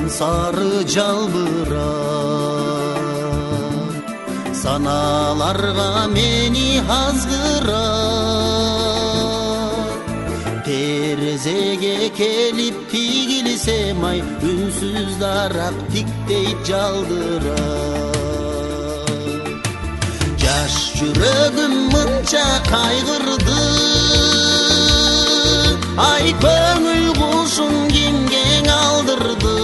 сары жалбырап, саналарга мени азгырат. Терезеге келип тигилсем ай, үнсүз дарак тиктейт жалдырат. Жаш жүрөгүм мынча кайгырды, ай көңүл кушун кимге алдырды.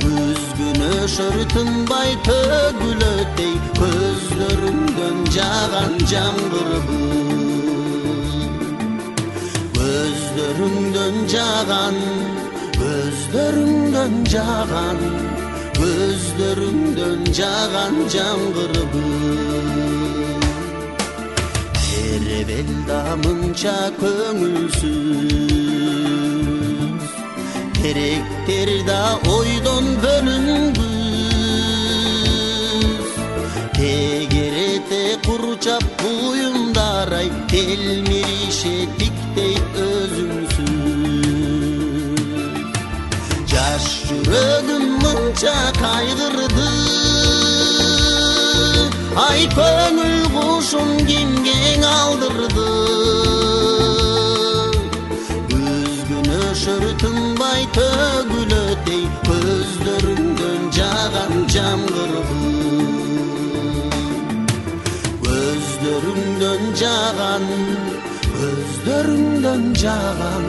Күзгүнөшөр тынбай төгүлөтей, көздөрүңдөн жаган жамгырды. Көздөрүңдөн жаган, көздөрүңдөн жаган, көздөрүңдөн жаган жамгырды. Теребелда мынча көңүлсүз, теректер да ойдон бөлүнгүз. Тегерете курчап буюмдар ай, телмирише тиктейт өзүңсүз. Жаш жүрөгүм мынча кайгырды, ай көңүл кушун кимге алдырды. Күзгүнөшөр тынбай төгүлөтей, көздөрүңдөн жаган жамгырды. Көздөрүңдөн жаган, көздөрүңдөн жаган,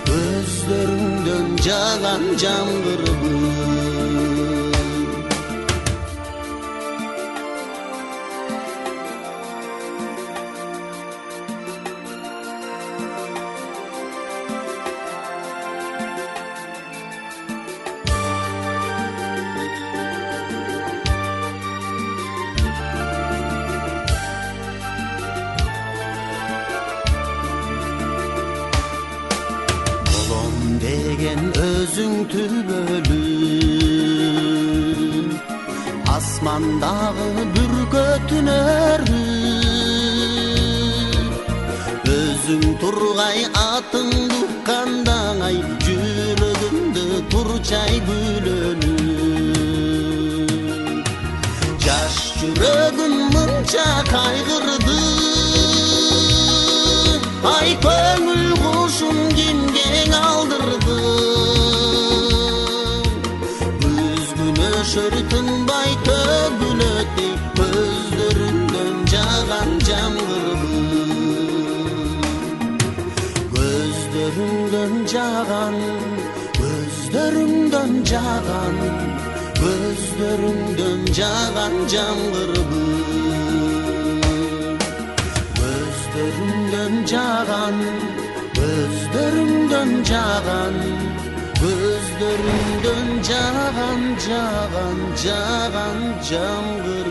көздөрүңдөн жаган жамгырды. Деген өзүң түбөлүп, асмандагы бүркөтүнөрүп. Өзүң тургай атыңды уккандан ай, жүрөгүмдө турчай күлөнүп. Жаш жүрөгүм мынча кайгырды, ай көңүл кушун кимге алдырды. Күзгүнөшөр тынбай төгүлөтей, көздөрүңдөн жаган жамгырды. Көздөрүңдөн жаган, көздөрүңдөн жаган, көздөрүңдөн жаган жамгырды. Көздөрүңдөн жаган, көздөрүңдөн жаган, көздөрүңдөн жаган, жаган, жаган жамгыр.